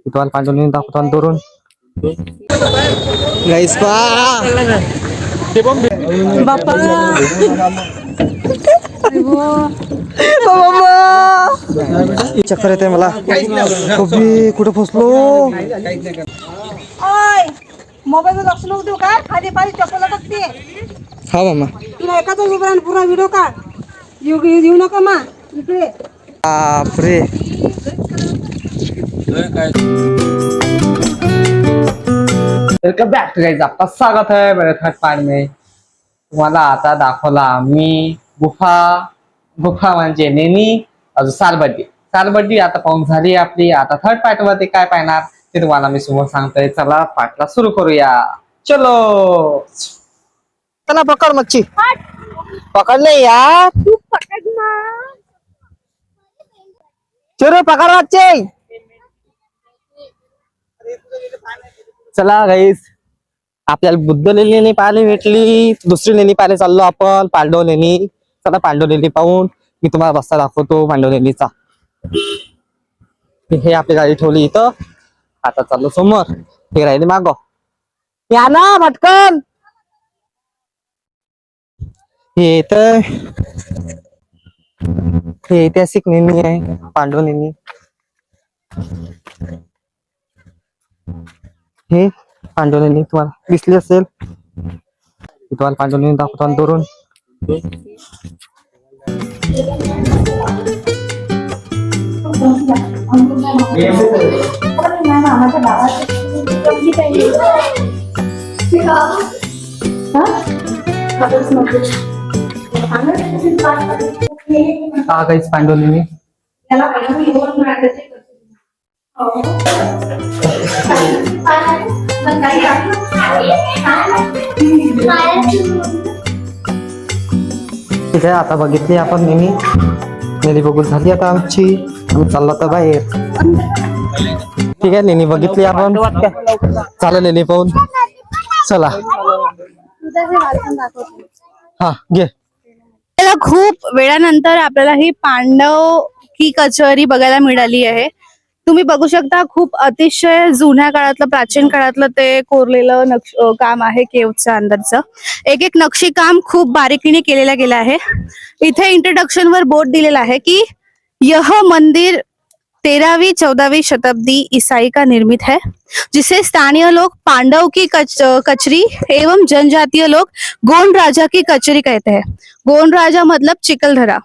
तुम्हाला पांडुलिंग दाखवतो दुरून गाईस बाप्पा चक्कर येते मला कुठे फसलो. मोबाईल लक्ष नको देऊ का खाली पाणी चप्पल टाकते. हा मामा तुला एकाचा उभा पुरा व्हिडिओ काढ. येऊ नका मा इकडे. बापरे वेलकम बॅक टू गाइस, आपका स्वागत है मेरे थर्ड पार्ट में. तुम्हाला आता दाखवला मी गुफा म्हणजे नेनी अजून सालबड्डी आता पाहून झाली आपली. आता थर्ड पार्ट मध्ये काय पाहणार ते तुम्हाला मी समोर सांगतोय. चला पार्टला सुरू करूया. चलो चला पकड मच्छी. पकडले यार. तू पकड ना. चलो पकड मच्छी. चला गाईस, आपल्याला बुद्ध लेणी पाहायला भेटली. दुसरी लेणी पाहायला चाललो आपण, पांडव लेणी. चला पांडव लेणी पाहून मी तुम्हाला रस्ता दाखवतो पांडव लेणीचा. हे आपली गाडी ठेवली इथं. आता चाललो समोर. हे राहिले माग. या ना पटकन. हे तर हे ऐतिहासिक लेणी आहे, पांडव लेणी. हे पांडुलिंग तुम्हाला दिसली असेल. तुम्हाला पांडुलिंग दाखवतो दुरून काहीच पांडुलिंग ठीक आहे. आता बघितली आपण नेहमी बघून झाली आता आमची. आम्ही चाललो तर बाहेर. ठीक आहे, नेहमी बघितली आपण. चालेल नेहमी पाहून. चला हा घे. खूप वेळानंतर आपल्याला ही पांडव की कचेरी बघायला मिळाली आहे. तुम्ही बघू शकता, खूप अतिशय जुन्या काळातलं, प्राचीन काळातलं ते कोरलेलं काम आहे. केवच्या अंदरचं एक एक नक्षी काम खूप बारीकीने केलेलं गेलं आहे. इथे इंट्रोडक्शन वर बोर्ड दिलेला आहे की यह मंदिर 13वीं-14वीं शताब्दी ईसाई का निर्मित है, जिसे स्थानीय लोग पांडव की कचरी एवं जनजातीय लोग गोंड राजा की कचरी कहते हैं. गोंड राजा मतलब चिकलधरा.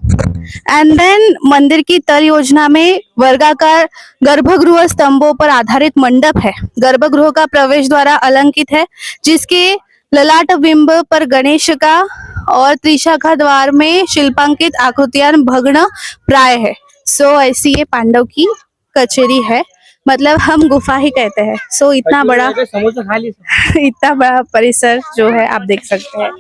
एंड देन मंदिर की तल योजना में वर्गाकार गर्भगृह स्तंभों पर आधारित मंडप है. गर्भगृह का प्रवेश द्वार अलंकित है, जिसके ललाट बिंब पर गणेश का और त्रिशाखा द्वार में शिल्पांकित आकृतियां भग्न प्राय है. सो ऐसी ये पांडव की कचेरी है, मतलब हम गुफा ही कहते हैं. सो इतना बड़ा परिसर जो है आप देख सकते हैं.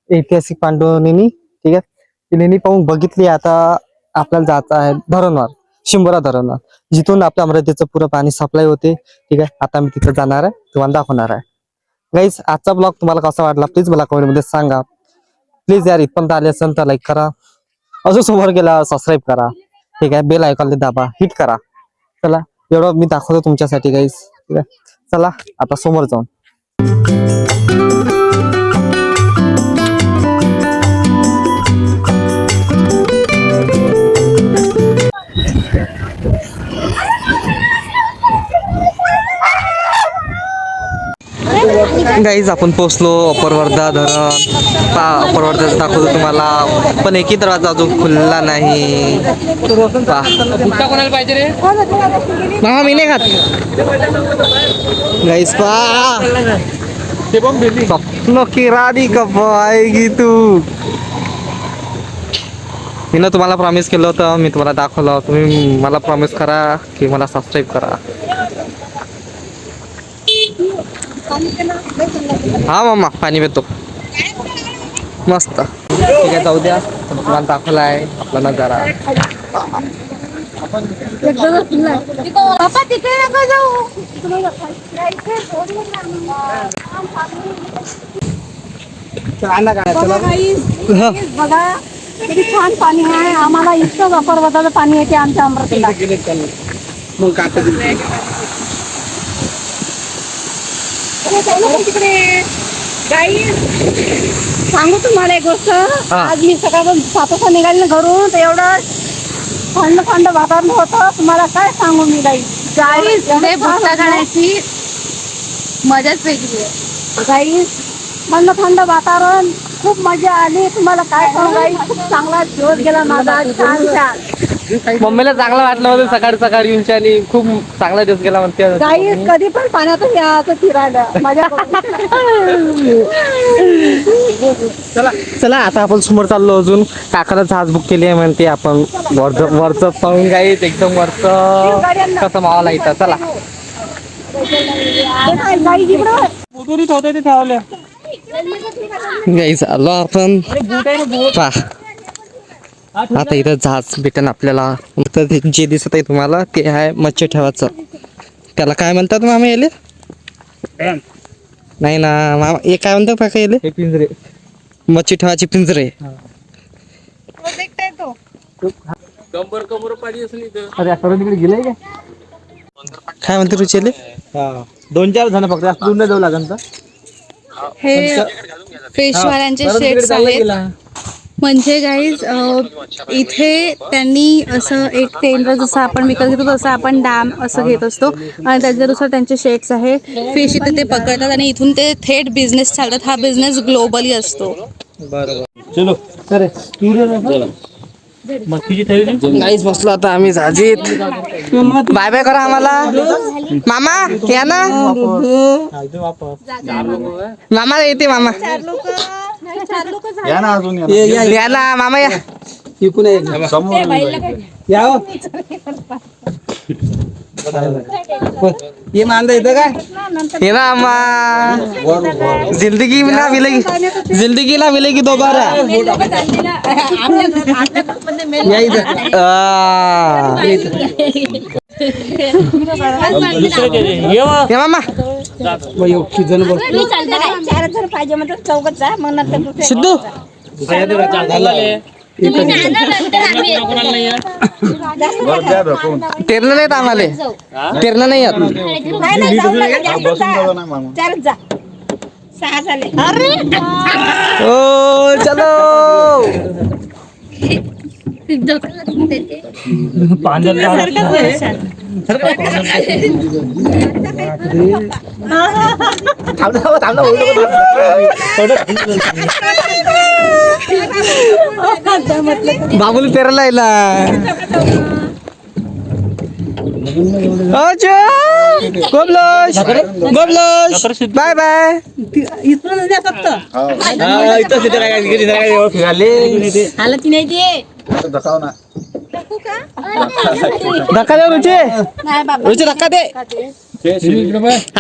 ऐतिहासिक पांडव लेणी. ठीक आहे, ती लेणी पाहून बघितली. आता आपल्याला जायचं आहे धरणवर, शिंबोरा धरणवर, जिथून आपल्या अमरावतीचं पुरं पाणी सप्लाय होते. ठीक आहे, आता मी तिथे जाणार आहे, तुम्हाला दाखवणार आहे. गाईस, आजचा ब्लॉग तुम्हाला कसा वाटला प्लीज मला कमेंट मध्ये सांगा. प्लीज यार, इथपर्यंत आले असेल तर लाईक करा, अजून समोर गेला सबस्क्राईब करा. ठीक आहे, बेल आयकॉन दाबा, हिट करा. चला, एवढं मी दाखवतो तुमच्यासाठी गाईस. ठीक आहे, चला आता समोर जाऊन. गाईज, आपण पोहोचलो अपर वर्धा धरण. अपर वर्धाचं दाखवतो तुम्हाला, पण एकही दरवाजा अजून खुलला नाही. मामा मी नाही खात. गाईज स्वप्न की राधी कब आएगी तू. मी ना तुम्हाला प्रॉमिस केलं होतं, मी तुम्हाला दाखवलं. तुम्ही मला प्रॉमिस करा की मला सबस्क्राईब करा. हा मामा, पाणी पितो मस्त. ठीक आहे, जाऊ द्या. तुम्हाला दाखवला आहे आपला नजारा. बाप्पा तिकडे नका जाऊ. बघा गाईस, बघा किती छान पाणी आहे. आम्हाला इतकं पर्वताचं पाणी येते आमच्या अमरावतीला. तिकडे गाईस सांगू तुम्हाला एक गोष्ट. आज मी सकाळपासून 7 वाजता निघाली ना घरून, तर एवढं थंड थंड वातावरण होतं. तुम्हाला काय सांगू मी गाईस. भुट्टा खाण्याची मजाच वेगळी आहे. गाईस थंड थंड वातावरण, खूप मजा आली. तुम्हाला काय सांगू गाईस, खूप चांगला दिवस गेला माझा. छान छान मम्मीला चांगलं वाटलं होतं सकाळी सकाळी येऊन आणि खूप चांगला दिवस गेला म्हणते. गाईस कधी पण पाण्यातून यायचं फिरायला मजा चला आता आपण समोर चाललो. अजून काकाला जहाज बुक केली आहे म्हणते. आपण वरचं पाहून गाईत एकदम वरचं कसं मावाला येतं. चला गाईज आलो आपण. आता इथं जहाज भेटेन आपल्याला. जे दिसत आहे तुम्हाला ते आहे मच्छी ठेवायचं. त्याला काय म्हणतात मामा याले? नाही ना मामा, हे काय म्हणतात काका याले? पिंजरे. मच्छी ठेवायची पिंजरे. तिकडे गेले काय म्हणते रुचेले? 2-4 जण फक्त जास्त दूर नाही जाऊ लागेल तर. हे फिशवाल्यांचे शेड्स आहेत. म्हणजे गाईज इथे त्यांनी असं एक टेंडर जसं आपण विकत घेतो तसं आपण डॅम असं घेत असतो आणि त्याच्यानुसार त्यांचे शेड्स आहे. फिश इथे ते पकडतात आणि इथून ते थेट बिझनेस चालतात. हा बिझनेस ग्लोबली असतो. चलो सर मच्छीची थैली. गाईच बसलो आता आम्ही झाजीत. बाय बाय करा आम्हाला. मामा या ना. मामा येते मामा. या ना अजून या ना मामा या. ये मांदा येतं काय? ये ना अम्मा. जिंदगी ना मिलेगी, जिंदगी ना मिलेगी दोबारा. या इथं. ये मामा. सिद्धू तेरलं नाहीत आम्हाला. तेरलं नाही येत. ओ चलो. बाबूल पेरला गोबलोश गोबलोश बाय बाय. धक्का दे रुचे. रुचे धक्का दे.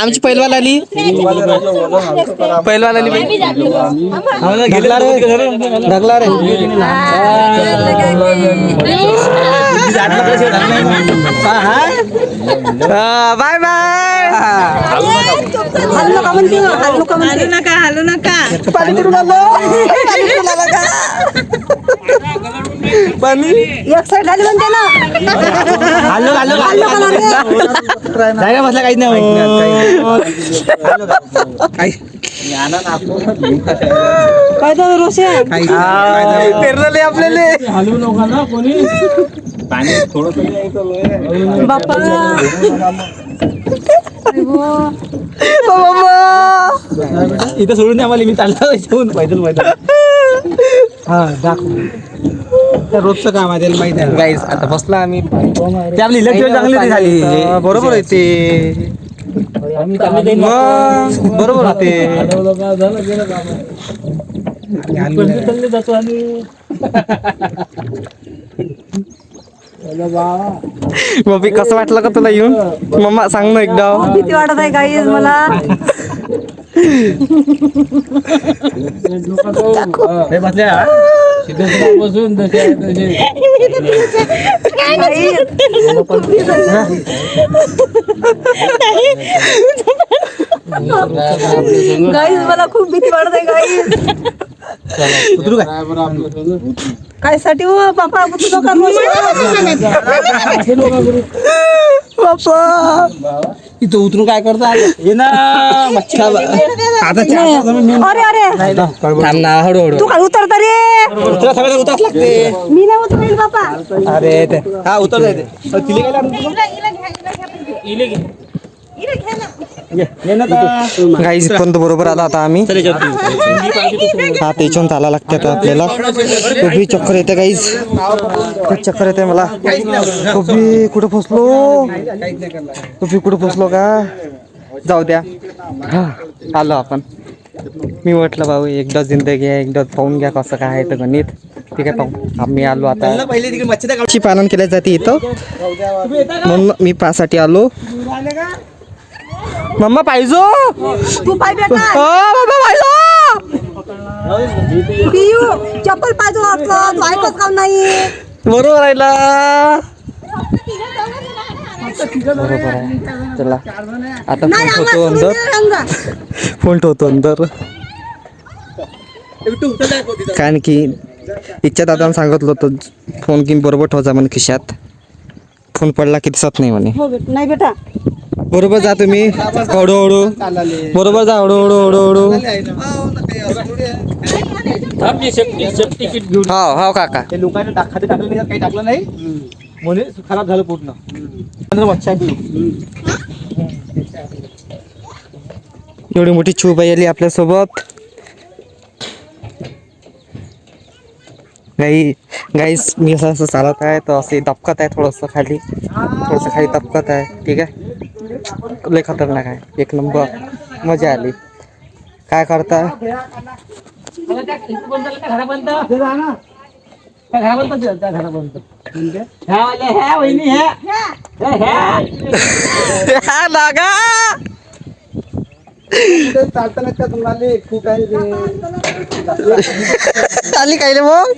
आमची पैलवाल आली. पैलवाल आली. घेतला रे ढकला रे. Bye bye. हलू नका. पाणी कुठून आलं? पाणी एक साईड आली म्हणते ना. जायला बसला काहीच नाही. काय तर रोषे पेरले आपल्याला. हलवू नका ना कोणी. पाणी थोडं बाप्पा. इथं सोडून द्या मला. मी चाललो पैदल पैदल. हा दाखव. रोजचं काम आहे त्याला माहिती आहे. गाईस आता बसला आम्ही. ते आपली इलेक्ट्रिक चांगली झाली. बरोबर आहे ते. बरोबर होते. जातो आणि मम्मी कसं वाटलं का तुला येऊन? मम्मा सांग ना एकदा. भीती वाटत आहे गाईज मला. बसल्या बसून गाईज मला खूप भीती वाटत आहे गाईज. उतरू काय काय साठी हो बापा तुझं काम बापा इथं उतरून काय करता ये ना मच्छी आता अरे अरे थांब ना हळूहळू तू काय उतरता रे तुला सगळं उतराच लागते मी नाही उतरेल बापा अरे ते हा उतर जायचे तिले काय गाईज इथपर्यंत बरोबर आला आता आम्ही हा त्याच्याहून चाला लागते आता आपल्याला खूप चक्कर येते गाईज खूप चक्कर येते मला खूप कुठं फसलो खूप कुठं फसलो का जाऊ द्या हा आलो आपण मी म्हटलं भाऊ एकदा जिंदगी आहे एकदा पाहून घ्या कसं काय आहे तर गणित ठीक आहे पाहू आम्ही आलो आता पहिले तिकडे मच्छी पालन केल्या जाते इथं म्हणून मी पासाठी आलो मम्मा पाहिजो तू पाय बेटा मम्मा पाहिजो पियू चप्पल पाहिजे वाटलं तू ऐकत का नाही बरोबर राहिला बरोबर आहे चला आता फोन ठेवतो अंदर फोन ठेवतो अंदर कारण की इच्छा दादाने सांगितलं होतं फोन घेऊन बरोबर ठेवायचा म्हणे खिशात फोन पडला की दिसत नाही म्हणे हो नाही बेटा बरोबर जा तुम्ही हळूहळू बरोबर जा हळूहळू हळूहळू हो हो काका ते लोकांनी खाते टाकलं नाही काही टाकलं नाही म्हणून खराब झालं पूर्ण मच्छी एवढी मोठी चूबाई आली आपल्यासोबत गाईस मी असं चालत आहे तर असे दबकत आहे थोडंसं खाली दबकत आहे ठीक आहे लय खतरनाक आहे एक नंबर मजा आली काय करता लागा चालताना का तुम्हाला खूप आहे आली काय रे मग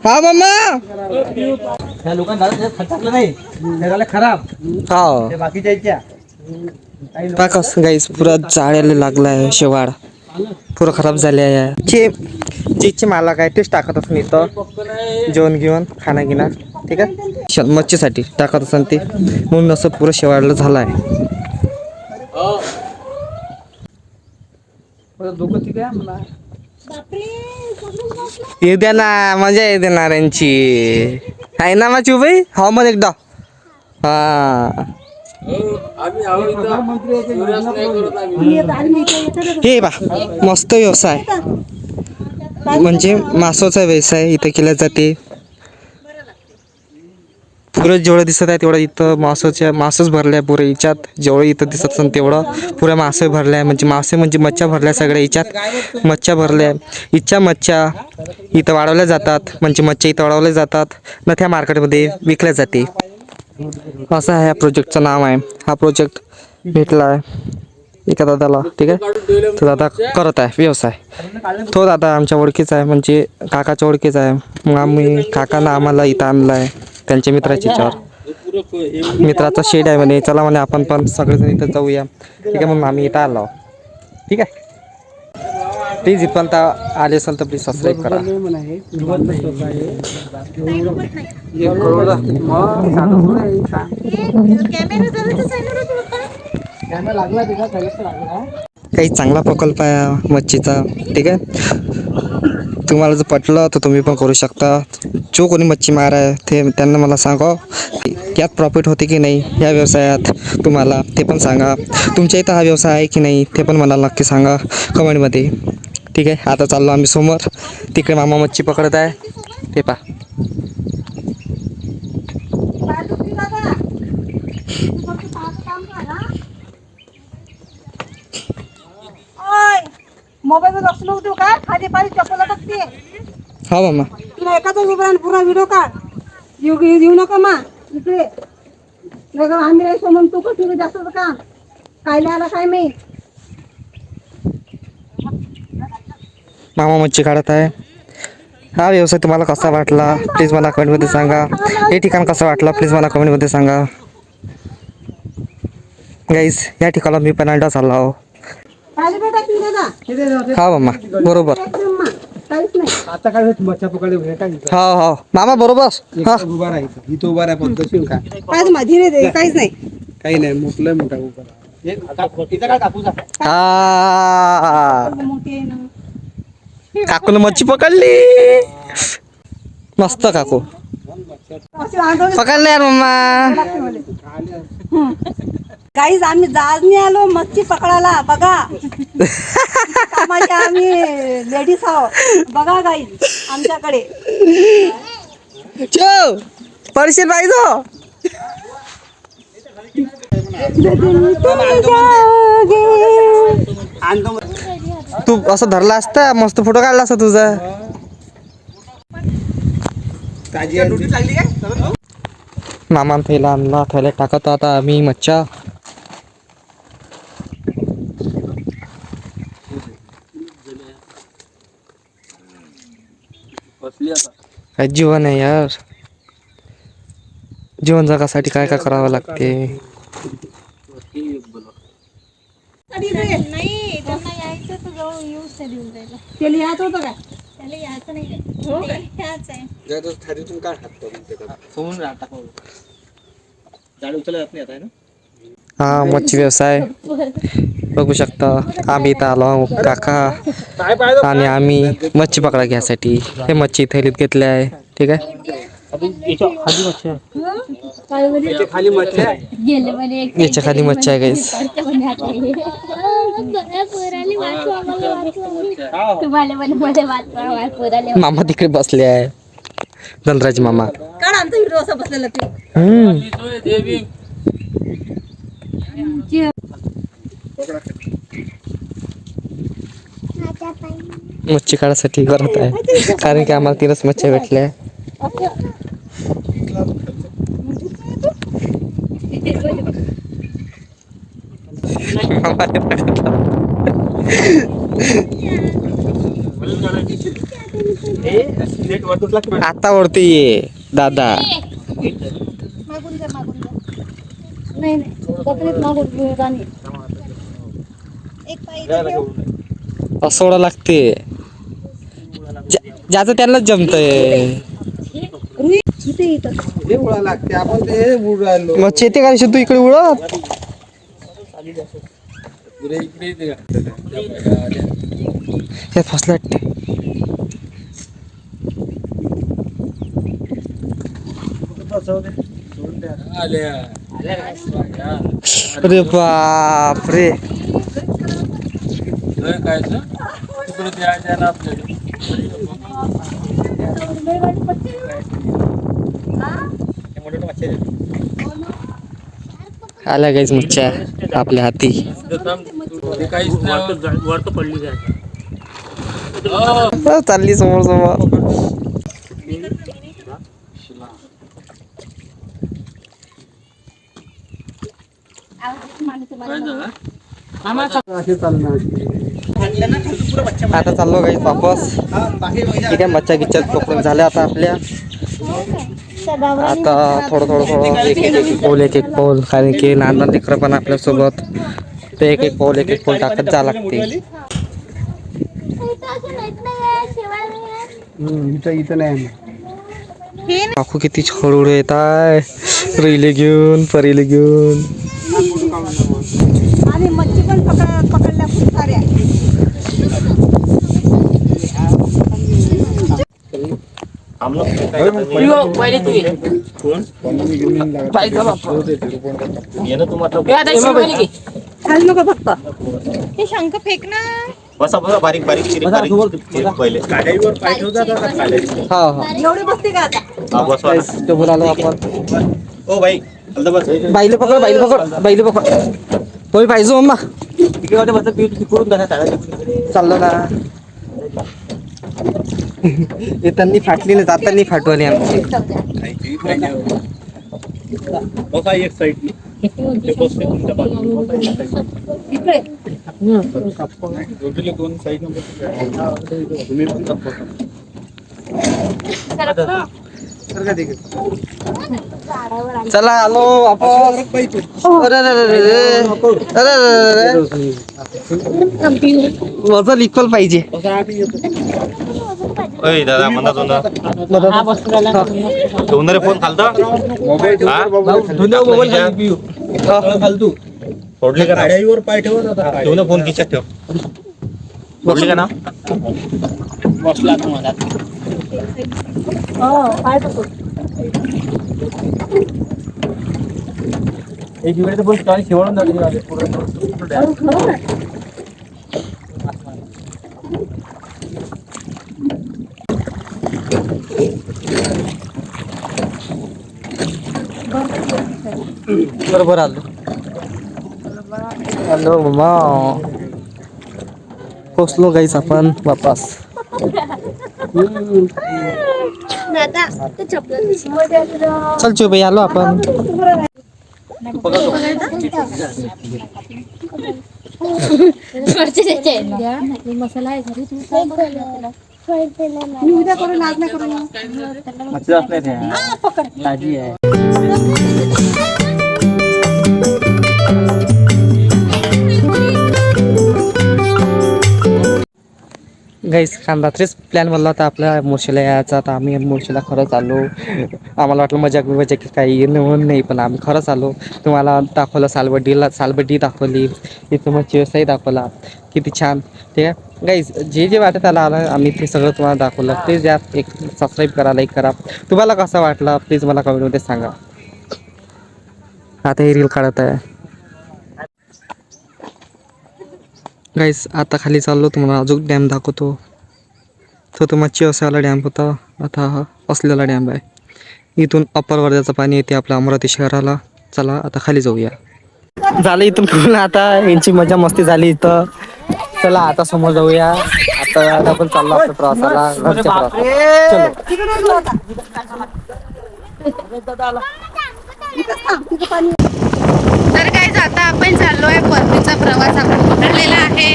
हा मम्मा त्या लोकांना टाकलं नाही ते झालं खराब हो ते बाकीच्या इच्छा पाकस गाईस पुरा जाळ्याला लागला आहे शेवाळ पुरं खराब झाले आहे जे मालक आहे तेच टाकत असून इथं जेवण घेऊन खाना गिना ठीक आहे मच्छीसाठी टाकत असन ते म्हणून असं पुरं शेवाळलं झालं आहे दोघं ठीक आहे मला येऊ द्या ना मजा येते नारायणची आहे ना माझी उभी हो मग एकदा हा हे बा मस्त व्यवसाय म्हणजे मासोचा व्यवसाय इथं केला जाते पुरं जेवढं दिसत आहे तेवढं इथं मासच भरल्या पुरे याच्यात जेवढं इथं दिसत असेल तेवढं पुऱ्या मासे भरल्या म्हणजे मच्छ्या भरल्या सगळ्या याच्यात मच्छ्या भरल्या मच्छ्या इथं वाढवल्या जातात म्हणजे मच्छ्या इथं वाढवल्या जातात न त्या मार्केटमध्ये विकल्या जाते असं आहे या प्रोजेक्टचं नाव आहे हा प्रोजेक्ट भेटला आहे एका दादाला ठीक आहे तो दादा करत आहे व्यवसाय तो दादा आमच्या ओळखीचा आहे म्हणजे काकाच्या ओळखीचा आहे मग काकानं आम्हाला इथं आणलं आहे त्यांच्या मित्राच्या याच्यावर मित्राचा शेड आहे म्हणे चला म्हणे आपण पण सगळेजण इथं जाऊया ठीक आहे मग आम्ही इथं आलो ठीक आहे प्लीज इथपर्यंत आले असेल तर प्लीज सबस्क्राईब करा काही चांगला प्रकल्प आहे मच्छीचा ठीक आहे तुम्हाला जर पटलं तर तुम्ही पण करू शकता जो कोणी मच्छीमार आहे ते त्यांना मला सांगा यात प्रॉफिट होते की नाही या व्यवसायात तुम्हाला ते पण सांगा तुमच्या इथं हा व्यवसाय आहे की नाही ते पण मला नक्की सांगा कमेंटमध्ये ठीक आहे आता चाललो आम्ही समोर तिकडे मामा मच्छी पकडत आहे ते पहा मोबाईल लक्ष नव्हतो का खाली पाणी चप्पल टाकते हा मामा तुला एकाच मोबाईल पुरा व्हिडिओ काढ येऊ नका मा इकडे आम्ही राहायचो म्हणून तू कसं जास्त काम कायला आला काय मी मामा मच्छी काढत आहे हा व्यवसाय तुम्हाला कसा वाटला प्लीज मला कमेंटमध्ये सांगा हे ठिकाण कसं वाटलं प्लीज मला कमेंटमध्ये सांगा गाईस या ठिकाणी मी पण अंडा चालला हो. पाहिलं बेटा तू दादा हा मामा बरोबर. एकदम मा. काहीच नाही. आता काय मच्छा पकडे भेटा हा हा मामा बरोबर. हा उभा राहायचं इथं उभा राहा पद्धतशीर का पाच माझी रे काहीच नाही. काही नाही मोठलं मोठा उभा राहा इथं काय कापूचा हा मोठी आहे ना. काकून मच्छी पकडली. मस्त काकू अशी आंधळी पकडले यार मम्मा. काहीच आम्ही जहाजने आलो मच्छी पकडायला बघा. कामाचे आम्ही लेडीज आहोत बघा गाईज आमच्याकडे. चो पडशील पाहिजे. तू असं धरला असता मस्त फोटो काढला असता तुझा. ताजी ड्युटी लागली काय मामा थैला आणला थैला टाकत आता आम्ही मच्छा. काय जीवन आहे यार. जीवन जगासाठी काय काय करावं लागते. नाही त्यांना यायचं तर जाऊ येऊच नाही देऊन जायला ते लिहायचं होतं काय. त्याला यायचं नाही हो काय ह्याच आहे थारीतून काय हात सोडून राहता झाड उचलला जात नाही आता ना. हा मच्छी व्यवसाय बघू शकता. आम्ही इथं आलो काका आणि आम्ही मच्छी पकडा घ्यासाठी हे मच्छी थैलीत घेतले आहे. ठीक आहे खाली मच्छी आहे गेले म्हणे एक याच्या खाली मच्छी आहे गाईस. तुम्हाला म्हणे मध्ये वाचवा पोराले मामा तिकडे बसले आहे. धनराज मामा. काढ आमचा व्हिडिओ असा बसलेला ते. मच्छी काढायसाठी करत आहे कारण की आम्हाला तीनच मच्छी भेटल्या. आता वरती ये दादा. मागून जा नाही बकरीत मागून गाणी एक पाहिजे सोडा लागते ज्याचं त्यांनाच जमतंय. हे उडा लागते आपण ते उड राहिलो मच्छी येते का तू इकडे उडत. हे फसलं वाटते. अरे बाप रे. आल्या गाईच मच्छ्या आपल्या हाती. चालली समोर समोर. आता चाललो गाईस वापस. ठीक आहे मच्छा गिच्छा पकडून झाल्या आता आपल्या. आता थोडं एक एक पाऊल कारण की लहान लहान लेकरं पण आपल्या सोबत ते एक एक पाऊल टाकत जा लागते. इथं नाही काकू किती हळूहळू येत आहे. रिले घेऊन परीले घेऊन. आणि मच्छी पण पकडल्या खूप साऱ्या. खाली नको फक्त हे शंख फेक ना बसा बसा बारीक बारीक चिरीक चिरीक पहिले हा हा एवढी बसते का आता. हा, बसवा ना. तो बोलालो आपण. ओ भाई हलदा बस बाईले पकड. होय पाहिजे मम्मा. तिकडे वाटे बस तिकडून जाण्या चाललो ना. येतानी फाटली ना जातानी फाटवाली आमची. बसा एक साईड ते बसते तुमच्या बाजूला दोन साईड तुम्ही पण चला आलो आपण. अरे अरे अरे अरे अरे अरे वजन इक्वल पाहिजे. ओय दादा म्हणा दोन फोन खालता फालतू सोडले का गाड्यावर पाय ठेव दोन फोन खिशात ठेव. सोडले का ना बसला तुम्हाला एक वेळेस पण स्टॉल शेवळून जाते पूर्ण. बरोबर आलो. हॅलो मामा पोचलो गाईस आपण वापस. चल चुबई आलो आपण. मसाला आहे घरी मी उद्या करून आज नाही करून ताजी आहे. गाईस काल रात्रीच प्लॅन बनला होता आपल्या मोर्शीला यायचा. तर आम्ही मोर्शीला खरंच आलो. आम्हाला वाटलं मजाक बिजाक काही नाही पण आम्ही खरंच आलो. तुम्हाला दाखवलं सालबड्डी दाखवली. इथं मग चिवसाई दाखवला. किती छान. ठीक आहे गाईज जे जे वाटत आलं आम्ही ते सगळं तुम्हाला दाखवलं. प्लीज यात एक सबस्क्राईब करा, लाईक करा. तुम्हाला कसं वाटलं प्लीज मला कमेंटमध्ये सांगा. आता हे रील काढत आहे गाईस. आता खाली चाललो तुम्हाला अजून डॅम दाखवतो. तो तुम्हाला चिवसाला डॅम होता. आता हा असलेला डॅम आहे. इथून अप्पर वर्ध्याचं पाणी येते आपल्या अमरावती शहराला. चला आता खाली जाऊया. झालं इथून पूर्ण. आता यांची मजा मस्ती झाली इथं. चला आता समोर जाऊया. आता आपण चाललो आपल्या प्रवासाला, घरच्या प्रवासाला. तर काय आता आपण चाललोय परतीचा प्रवास आपण पकडलेला आहे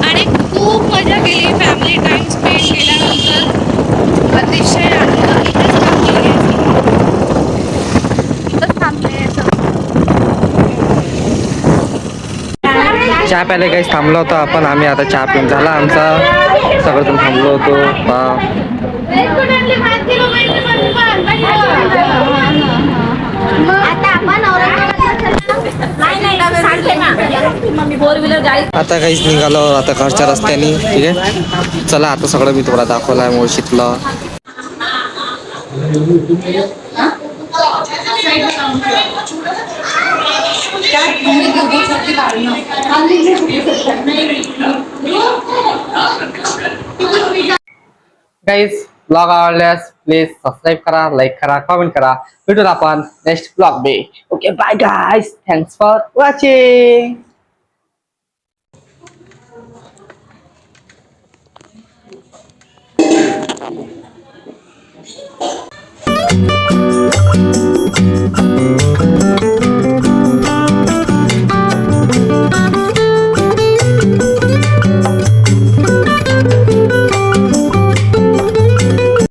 आणि खूप मजा केली. फॅमिली टाइम स्पेंड केल्यानंतर अतिशय आनंद. इथंच थांबले. चहा प्यायला काही थांबलो होतो आपण. आम्ही आता चहा पिऊन झाला आमचा. सगळं थांबलो होतो. आता काहीच निघालो आता घरच्या रस्त्याने. ठीक आहे चला आता सगळं मी तुम्हाला दाखवलं आहे मुळशीतलं. गाईज ब्लॉग आवडल्यास प्लीज सबस्क्राईब करा, लाईक करा, कमेंट करा. भेटून आपण next blog bye. Okay bye guys. Thanks for watching.